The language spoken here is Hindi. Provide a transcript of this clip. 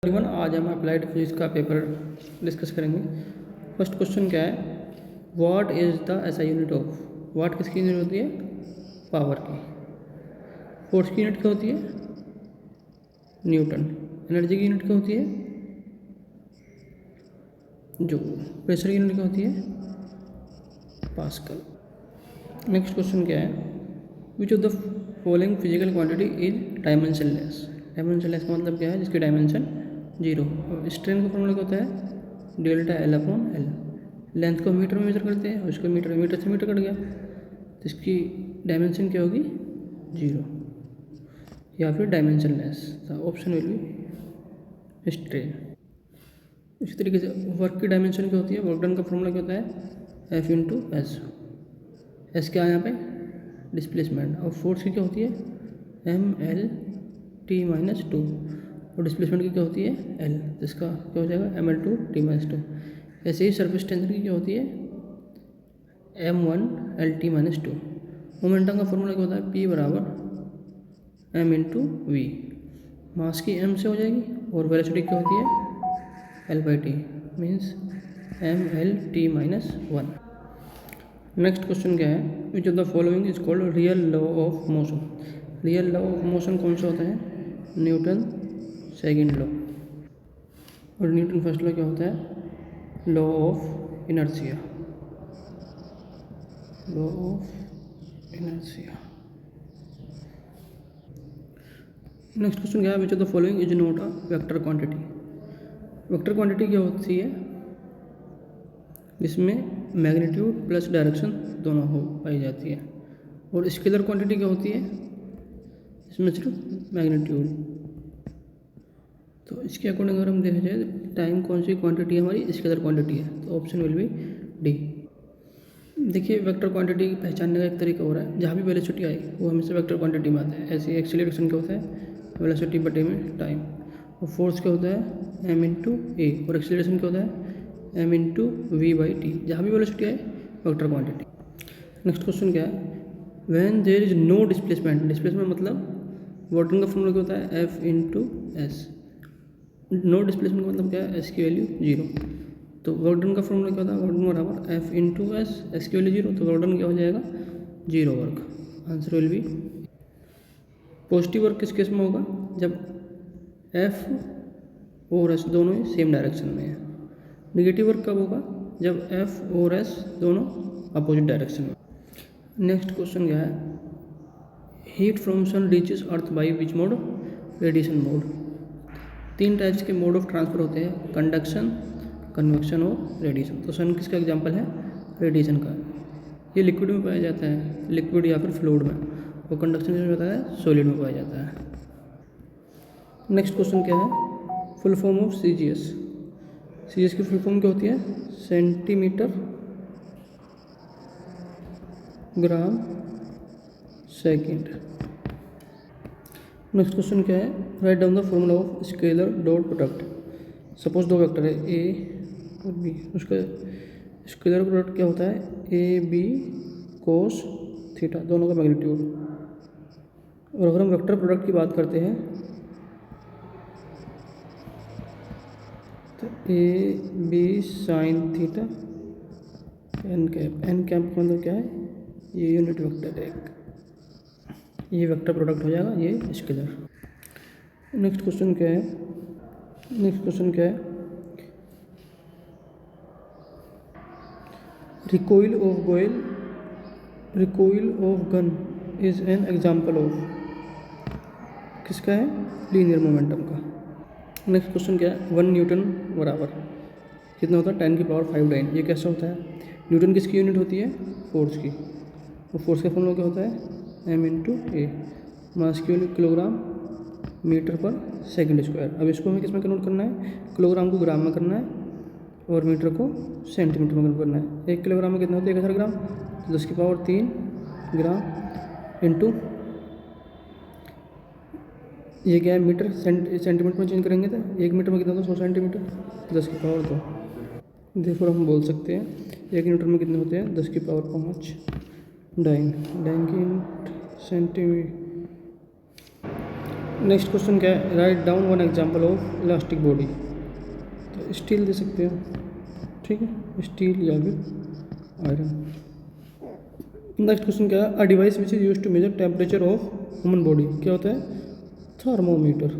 एवरीवन, आज हम अप्लाइड फिजिक्स का पेपर डिस्कस करेंगे। फर्स्ट क्वेश्चन क्या है, what is the SI unit of. What किसकी यूनिट होती है? पावर की। फोर्स की यूनिट क्या होती है? न्यूटन। एनर्जी की यूनिट क्या होती है? जूल। प्रेशर की यूनिट क्या होती है? पास्कल। नेक्स्ट क्वेश्चन क्या है, which of the following physical quantity is dimensionless. Dimensionless का मतलब क्या है? जिसकी डायमेंशन जीरो। स्ट्रेन का फॉर्मूला क्या होता है? Delta L upon L. Length को मीटर में मेजर करते हैं, उसको मीटर से मीटर कट गया, तो इसकी डायमेंशन क्या होगी? जीरो या फिर dimensionless. The option will be strain. इसी तरीके से वर्क की डायमेंशन क्या होती है? वर्क डन का फॉर्मूला क्या होता है? F into S. एस क्या है यहाँ पे? डिस्प्लेसमेंट। और फोर्स की क्या होती है? M L T minus two. और डिस्प्लेसमेंट की क्या होती है? एल। तो इसका क्या हो जाएगा? M L two T minus two. ऐसे ही सरफेस टेंशन की क्या होती है? M one L T minus two. Momentum का फॉर्मूला क्या होता है? पी बराबर एम इंटू वी। मास की एम से हो जाएगी और वेलोसिटी क्या होती है? L by T means M L T minus one. Next question क्या है, which of the following is called real law of motion. Real law of motion कौन सा होता है? Newton second law. और न्यूटन फर्स्ट लॉ क्या होता है? Law of inertia. Law of inertia. Next question क्या है, which of the following is not a vector quantity. Vector quantity क्या होती है? जिसमें मैग्नीट्यूड प्लस डायरेक्शन दोनों हो पाई जाती है। और स्केलर क्वांटिटी क्या होती है? इसमें सिर्फ मैग्नीट्यूड। तो इसके अकॉर्डिंग अगर हम देखा जाए, टाइम कौन सी क्वांटिटी हमारी? स्केलर क्वांटिटी है, तो ऑप्शन विल बी डी। देखिए, वेक्टर क्वांटिटी पहचानने का एक तरीका हो रहा है, जहाँ भी वेलोसिटी आई वो हमेशा वेक्टर क्वांटिटी में आता है। ऐसे ही एक्सीलरेशन क्या होता है? वेलोसिटी बटे में टाइम। और फोर्स क्या होता है? M into A. और एक्सीलरेशन क्या होता है? M into V by T. जहाँ भी वेलोसिटी आए वेक्टर क्वांटिटी। नेक्स्ट क्वेश्चन क्या है, when there is no displacement. Displacement मतलब वर्क का फॉर्मूला क्या होता है? F into S. No displacement का मतलब क्या है? एस की वैल्यू जीरो। तो वर्क डन का फॉर्मूला क्या होता है? वर्क डन बराबर एफ इंटू एस। एस की वैल्यू जीरो, तो वर्क डन क्या हो जाएगा? Zero work. Answer will be. Positive work किस केस में होगा? जब एफ और एस दोनों ही सेम डायरेक्शन में है। नेगेटिव वर्क कब होगा? जब एफ और एस दोनों अपोजिट डायरेक्शन में। नेक्स्ट क्वेश्चन क्या है, heat from sun reaches earth by which mode? Radiation mode. तीन टाइप्स के मोड ऑफ ट्रांसफर होते हैं, कंडक्शन, कन्वेक्शन और रेडिएशन। तो सन किसका एग्जांपल है? रेडिएशन का। ये लिक्विड में पाया जाता है, लिक्विड या फिर फ्लूइड में। और कंडक्शन में होता है, सॉलिड में पाया जाता है। नेक्स्ट क्वेश्चन क्या है, full form of CGS. CGS की फुल फॉर्म क्या होती है? Centimetre gram second. Next question क्या है, write down the formula of scaler dot product. Suppose दो वेक्टर है ए और बी, उसका स्केलर प्रोडक्ट क्या होता है? ए बी कोस थीटा, दोनों का मैग्नीट्यूड। और अगर हम वेक्टर प्रोडक्ट की बात करते हैं तो A B sine theta N cap. N cap का मतलब क्या है? ये यूनिट वेक्टर है, ये वेक्टर प्रोडक्ट हो जाएगा, ये स्केलर। नेक्स्ट क्वेश्चन क्या है, recoil of gun is an example of. किसका है? लीनियर मोमेंटम का। नेक्स्ट क्वेश्चन क्या है, 1 न्यूटन बराबर कितना होता है? 10 की पावर 5 डाइन। ये कैसा होता है? न्यूटन किसकी यूनिट होती है? फोर्स की। और फोर्स का फॉर्मूला क्या होता है? एम इंटू ए। मास की यूनिट किलोग्राम मीटर पर सेकंड स्क्वायर। अब इसको हमें किस में कन्वर्ट करना है? किलोग्राम को ग्राम में करना है और मीटर को सेंटीमीटर में कन्वर्ट करना है। 1 किलोग्राम में कितना होता है? 1000 ग्राम। तो 10 की पावर 3 ग्राम इंटू ये क्या है? मीटर। सेंटीमीटर में चेंज करेंगे तो 1 मीटर में कितना होता है? 100 सेंटीमीटर। 10 की पावर 2। देखो हम बोल सकते हैं 1 मीटर में कितने होते हैं? 10 की पावर 5 डाइन की सेंटीमीटर। नेक्स्ट क्वेश्चन क्या है, write down one example of elastic body. तो स्टील दे सकते हो, ठीक है, स्टील या फिर आयरन। नेक्स्ट क्वेश्चन क्या है, a device which is use to measure temperature of human body. क्या होता है, थर्मोमीटर।